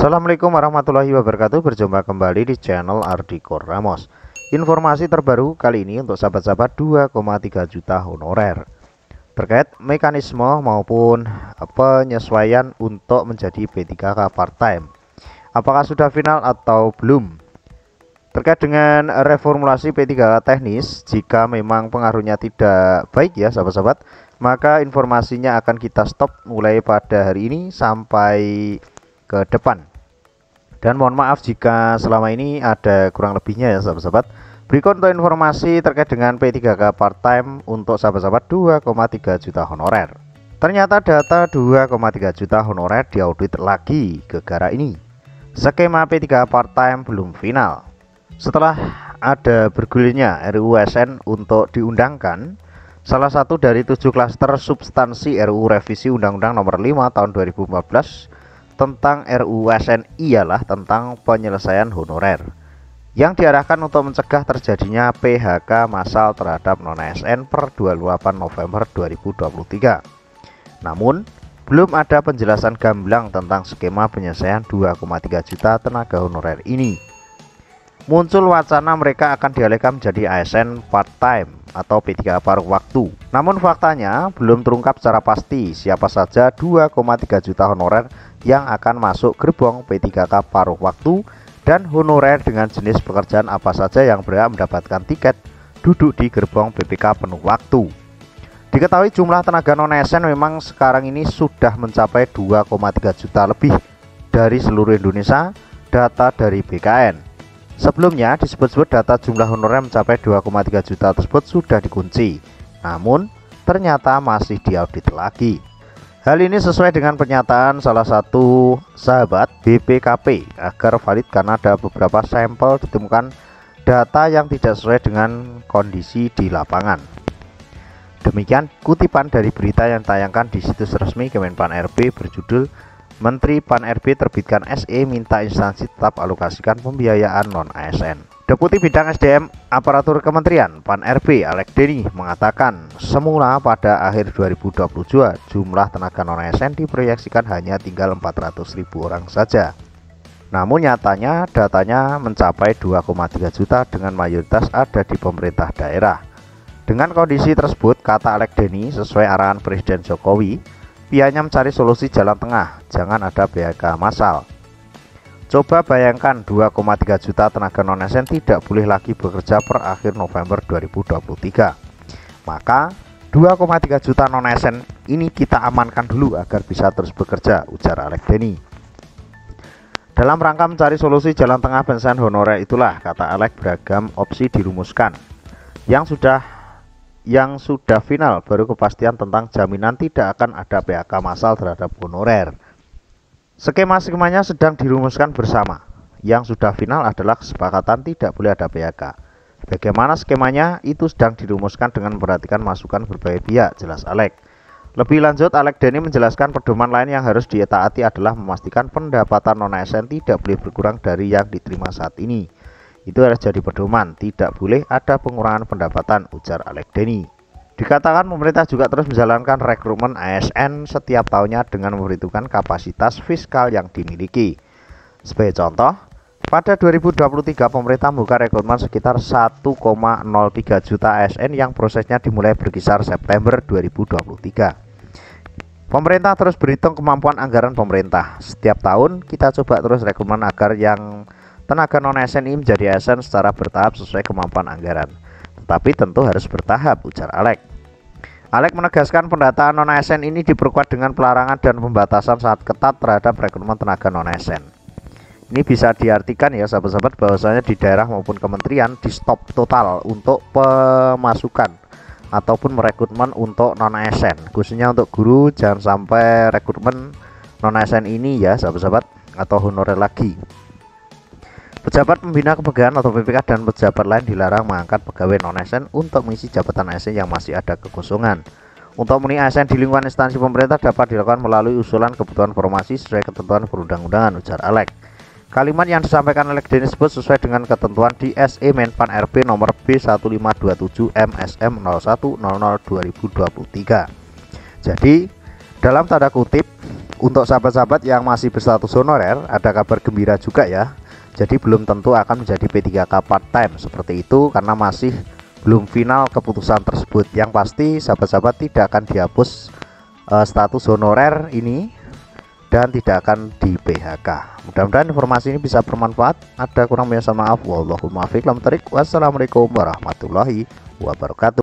Assalamualaikum warahmatullahi wabarakatuh. Berjumpa kembali di channel Ardiko Ramos. Informasi terbaru kali ini untuk sahabat-sahabat 2,3 juta honorer terkait mekanisme maupun penyesuaian untuk menjadi P3K part-time. Apakah sudah final atau belum? Terkait dengan reformulasi P3K teknis, jika memang pengaruhnya tidak baik ya sahabat-sahabat, maka informasinya akan kita stop mulai pada hari ini sampai ke depan. Dan mohon maaf jika selama ini ada kurang lebihnya ya sahabat-sahabat. Berikut untuk informasi terkait dengan P3K part-time untuk sahabat-sahabat 2,3 juta honorer. Ternyata data 2,3 juta honorer diaudit lagi gegara ini. Skema P3K part-time belum final. Setelah ada bergulirnya RUU ASN untuk diundangkan, salah satu dari 7 klaster substansi RUU revisi Undang-Undang Nomor 5 Tahun 2014 tentang RUU ASN ialah tentang penyelesaian honorer yang diarahkan untuk mencegah terjadinya PHK massal terhadap non-ASN per 28 November 2023. Namun, belum ada penjelasan gamblang tentang skema penyelesaian 2,3 juta tenaga honorer ini. Muncul wacana mereka akan dialihkan menjadi ASN part-time atau P3K paruh waktu. Namun faktanya belum terungkap secara pasti siapa saja 2,3 juta honorer yang akan masuk gerbong P3K paruh waktu dan honorer dengan jenis pekerjaan apa saja yang berhak mendapatkan tiket duduk di gerbong PPK penuh waktu. Diketahui jumlah tenaga non-ASN memang sekarang ini sudah mencapai 2,3 juta lebih dari seluruh Indonesia, data dari BKN. Sebelumnya disebut-sebut data jumlah honorer mencapai 2,3 juta tersebut sudah dikunci, namun ternyata masih diaudit lagi. Hal ini sesuai dengan pernyataan salah satu sahabat BPKP agar valid karena ada beberapa sampel ditemukan data yang tidak sesuai dengan kondisi di lapangan. Demikian kutipan dari berita yang tayangkan di situs resmi Kemenpan RB berjudul Menteri Pan RB terbitkan SE minta instansi tetap alokasikan pembiayaan non-ASN. Deputi Bidang SDM Aparatur Kementerian Pan RB Alek Deni mengatakan semula pada akhir 2022 jumlah tenaga non-ASN diproyeksikan hanya tinggal 400.000 orang saja. Namun nyatanya datanya mencapai 2,3 juta dengan mayoritas ada di pemerintah daerah. Dengan kondisi tersebut, kata Alek Deni, sesuai arahan Presiden Jokowi, pihaknya mencari solusi jalan tengah, jangan ada PHK massal. Coba bayangkan 2,3 juta tenaga non-ASN tidak boleh lagi bekerja per akhir November 2023. Maka 2,3 juta non-ASN ini kita amankan dulu agar bisa terus bekerja, ujar Alek Deni. Dalam rangka mencari solusi jalan tengah penyelesaian honorer itulah, kata Alek, beragam opsi dirumuskan. Yang sudah final baru kepastian tentang jaminan tidak akan ada PHK massal terhadap honorer. Skema-skemanya sedang dirumuskan bersama. Yang sudah final adalah kesepakatan tidak boleh ada PHK. Bagaimana skemanya itu sedang dirumuskan dengan memperhatikan masukan berbagai pihak, jelas Alek. Lebih lanjut, Alek Deni menjelaskan pedoman lain yang harus ditaati adalah memastikan pendapatan non-ASN tidak boleh berkurang dari yang diterima saat ini. Itu harus jadi pedoman, tidak boleh ada pengurangan pendapatan, ujar Alek Deni. Dikatakan pemerintah juga terus menjalankan rekrutmen ASN setiap tahunnya dengan memperhitungkan kapasitas fiskal yang dimiliki. Sebagai contoh, pada 2023 pemerintah membuka rekrutmen sekitar 1,03 juta ASN yang prosesnya dimulai berkisar September 2023. Pemerintah terus berhitung kemampuan anggaran pemerintah. Setiap tahun kita coba terus rekrutmen agar yang tenaga non-ASN ini menjadi ASN secara bertahap sesuai kemampuan anggaran. Tetapi tentu harus bertahap, ujar Alek. Alek menegaskan pendataan non-ASN ini diperkuat dengan pelarangan dan pembatasan sangat ketat terhadap rekrutmen tenaga non-ASN. Ini bisa diartikan ya sahabat-sahabat bahwasanya di daerah maupun kementerian di stop total untuk pemasukan ataupun merekrutmen untuk non-ASN. Khususnya untuk guru jangan sampai rekrutmen non-ASN ini ya sahabat-sahabat atau honorer lagi. Pejabat pembina kepegawaian atau PPK dan pejabat lain dilarang mengangkat pegawai non-ASN untuk mengisi jabatan ASN yang masih ada kekosongan. Untuk memenuhi ASN di lingkungan instansi pemerintah dapat dilakukan melalui usulan kebutuhan formasi sesuai ketentuan perundang-undangan, ujar Alek. Kalimat yang disampaikan Alek Deni tersebut sesuai dengan ketentuan di SE Menpan RB nomor B1527 MSM 0100/2023. Jadi dalam tanda kutip untuk sahabat-sahabat yang masih berstatus honorer, ada kabar gembira juga ya. Jadi belum tentu akan menjadi P3K part time seperti itu, karena masih belum final keputusan tersebut. Yang pasti sahabat-sahabat tidak akan dihapus status honorer ini dan tidak akan di PHK. Mudah-mudahan informasi ini bisa bermanfaat. Ada kurang lebihnya, maaf. Wallahul muwaffiq. Wassalamualaikum warahmatullahi wabarakatuh.